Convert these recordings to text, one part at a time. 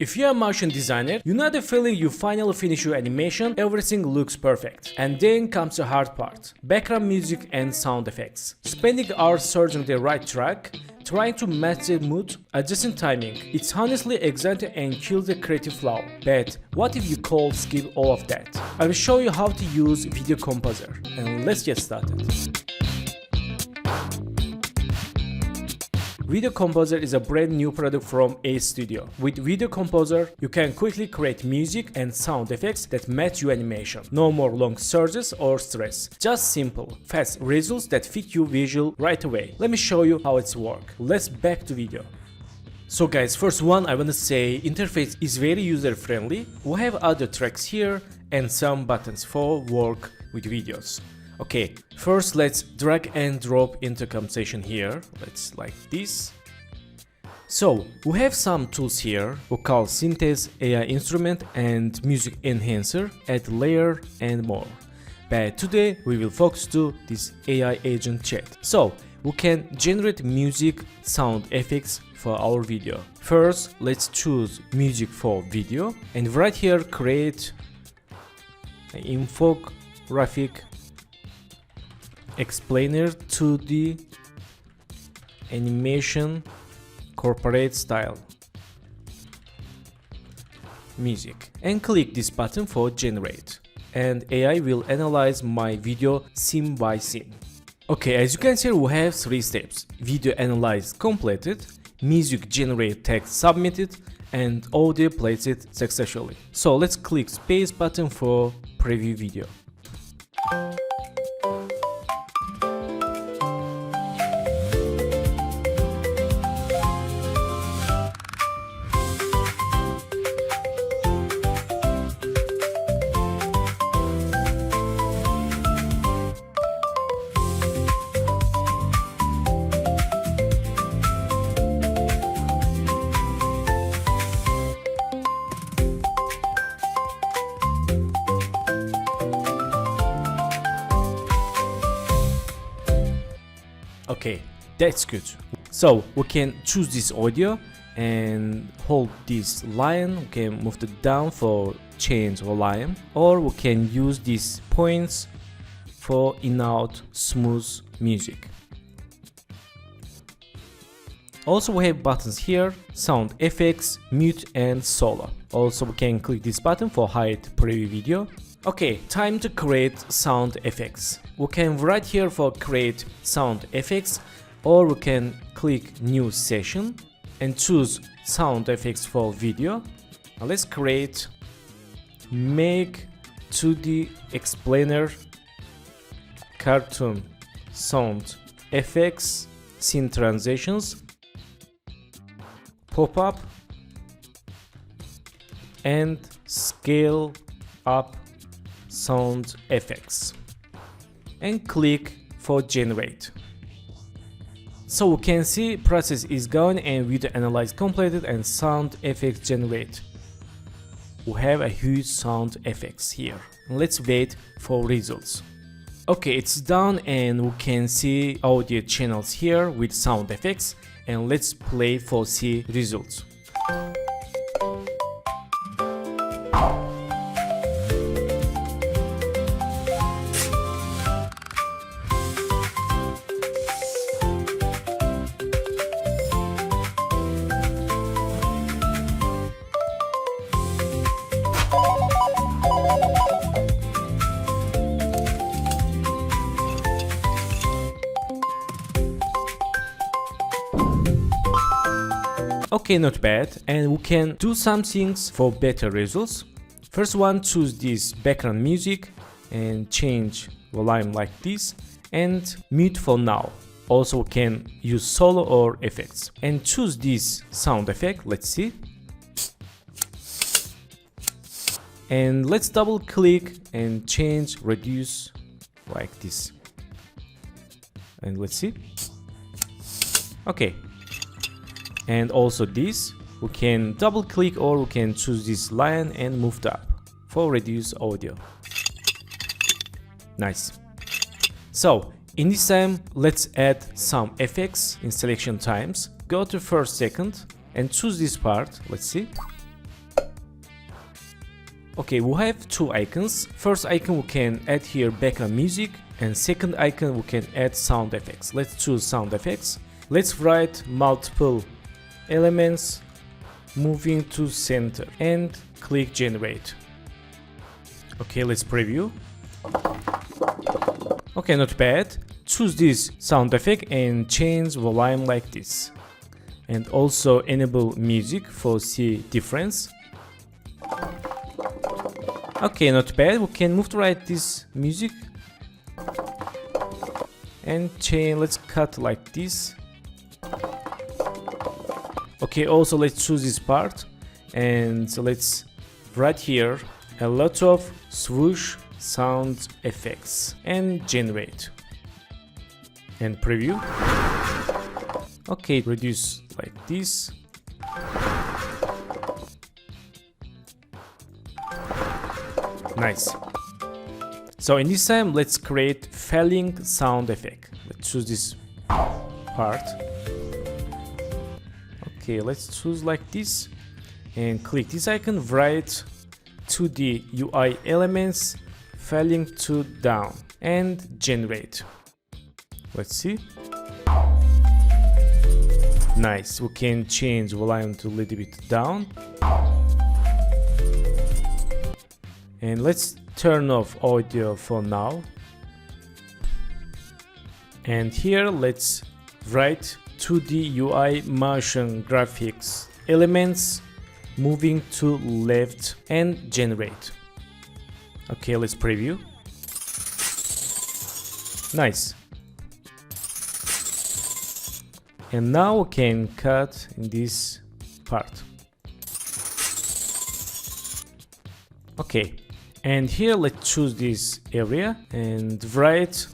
If you're a motion designer, you know the feeling you finally finish your animation, everything looks perfect. And then comes the hard part. Background music and sound effects. Spending hours searching the right track, trying to match the mood, adjusting timing. It's honestly exciting and kills the creative flow. But what if you could skip all of that? I will show you how to use Video Composer. And let's get started. Video Composer is a brand new product from Ace Studio. With Video Composer, you can quickly create music and sound effects that match your animation. No more long searches or stress. Just simple, fast results that fit your visual right away. Let me show you how it's work. Let's back to video. So guys, first one I wanna say interface is very user friendly. We have other tracks here and some buttons for work with videos. Okay, first let's drag and drop intercom session here. Let's like this. So we have some tools here. We call Synthese, AI Instrument and Music Enhancer, Add Layer and more. But today we will focus to this AI agent chat. So we can generate music, sound effects for our video. First, let's choose music for video and right here create an infographic explainer to the animation corporate style music and click this button for generate and AI will analyze my video scene by scene. Okay, as you can see we have 3 steps: video analyze completed, music generate text submitted and audio plays it successfully. So let's click space button for preview video. Okay, that's good. So we can choose this audio and hold this line. We can move it down for change volume, or we can use these points for in-out smooth music. Also we have buttons here, sound effects, mute and solo. Also we can click this button for hide preview video. Okay, time to create sound effects. We can right here for create sound effects, or we can click new session and choose sound effects for video. Now let's create make 2D explainer cartoon sound effects, scene transitions, pop-up and scale up sound effects and click for generate. So we can see process is going and video analyze completed and sound effects generate. We have a huge sound effects here. Let's wait for results. Okay, it's done and we can see audio channels here with sound effects and let's play for see results. Okay, not bad, and we can do some things for better results. First one, choose this background music and change volume like this and mute for now. Also we can use solo or effects and choose this sound effect. Let's see, and let's double click and change reduce like this and let's see. Okay, and also this we can double click or we can choose this line and move it up for reduce audio. Nice. So in this time let's add some effects in selection times. Go to first second and choose this part. Let's see. Okay, we have two icons. First icon we can add here background music, and second icon we can add sound effects. Let's choose sound effects. Let's write multiple elements moving to center and click generate. Okay, let's preview. Okay, not bad. Choose this sound effect and change volume like this. And also enable music for see difference. Okay, not bad. We can move to right this music and change. Let's cut like this. Okay, also let's choose this part and so let's write here a lot of swoosh sound effects and generate and preview. Okay, reduce like this. Nice. So in this time, let's create falling sound effect. Let's choose this part. Okay, let's choose like this and click this icon, write to the UI elements, falling to down and generate. Let's see. Nice. We can change volume to a little bit down. And let's turn off audio for now. And here let's write 2D UI motion graphics elements moving to left and generate. Okay, let's preview. Nice. And now we can cut in this part. Okay. And here let's choose this area and write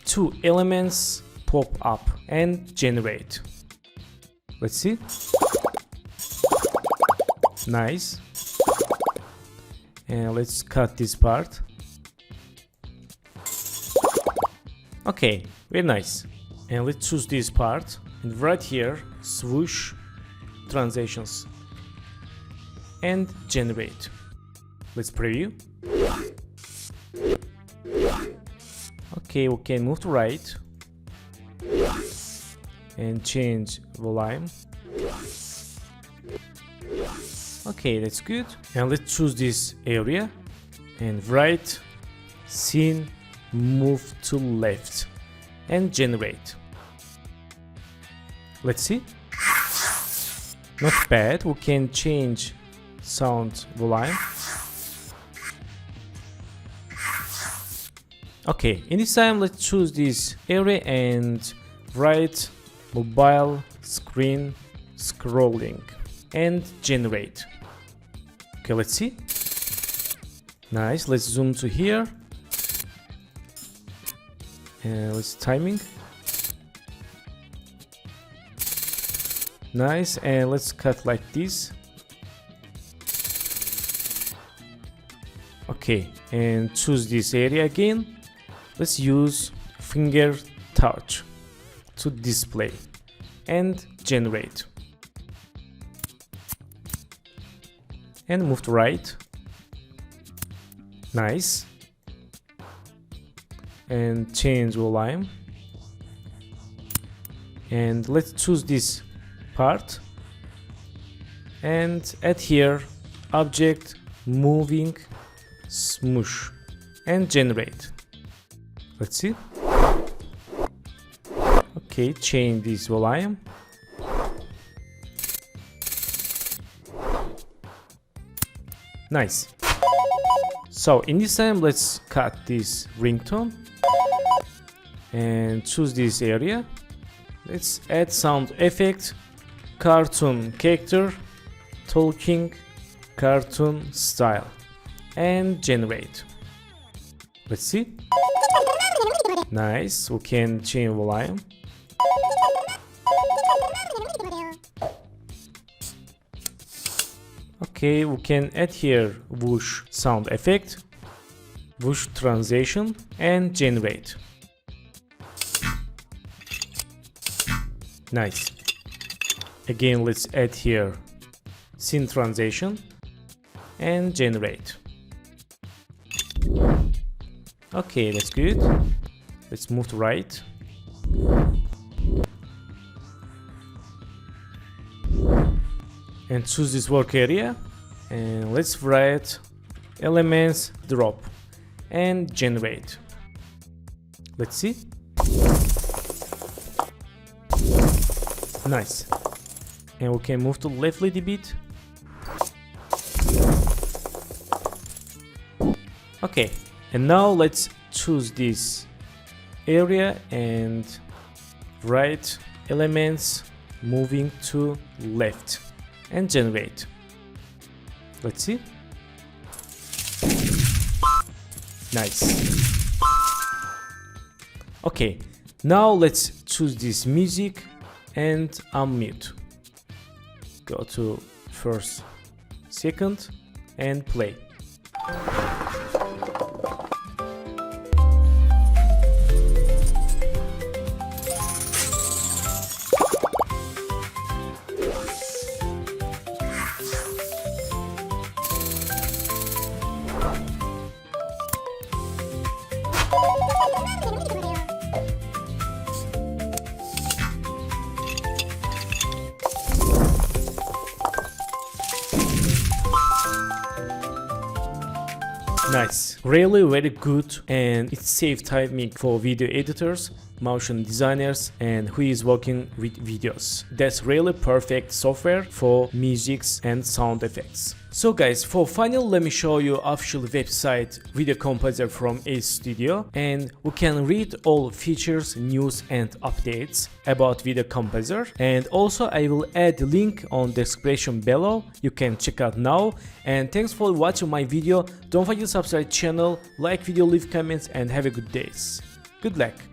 two elements pop up and generate. Let's see. Nice. And let's cut this part. Okay, very nice. And let's choose this part and write here swoosh transitions and generate. Let's preview. Okay, we can move to right and change volume. Okay, that's good. And let's choose this area and write scene move to left and generate. Let's see. Not bad. We can change sound volume. Okay, in this time let's choose this area and write mobile screen scrolling and generate. Okay, let's see. Nice, let's zoom to here and let's timing. Nice, and let's cut like this. Okay, and choose this area again. Let's use finger touch to display and generate. And move to right. Nice. And change volume. And let's choose this part and add here object moving smoosh and generate. Let's see. Okay, change this volume. Nice. So in this time, let's cut this ringtone and choose this area. Let's add sound effect, cartoon character, talking, cartoon style, and generate. Let's see. Nice, we can change volume. Okay, we can add here whoosh sound effect, whoosh transition, and generate. Nice. Again, let's add here scene transition and generate. Okay, that's good. Let's move to right. And choose this work area. And let's write elements drop and generate. Let's see. Nice. And we can move to left a little bit. Okay, and now let's choose this area and write elements moving to left and generate. Let's see. Nice. Okay, now let's choose this music and unmute. Go to first, second, and play. Nice, really very good, and it saves timing for video editors, motion designers, and who is working with videos. That's really perfect software for musics and sound effects. So guys, for final, let me show you official website Video Composer from Ace Studio, and we can read all features, news and updates about Video Composer. And also I will add the link on description below. You can check out now. And thanks for watching my video. Don't forget to subscribe channel, like video, leave comments, and have a good day. Good luck.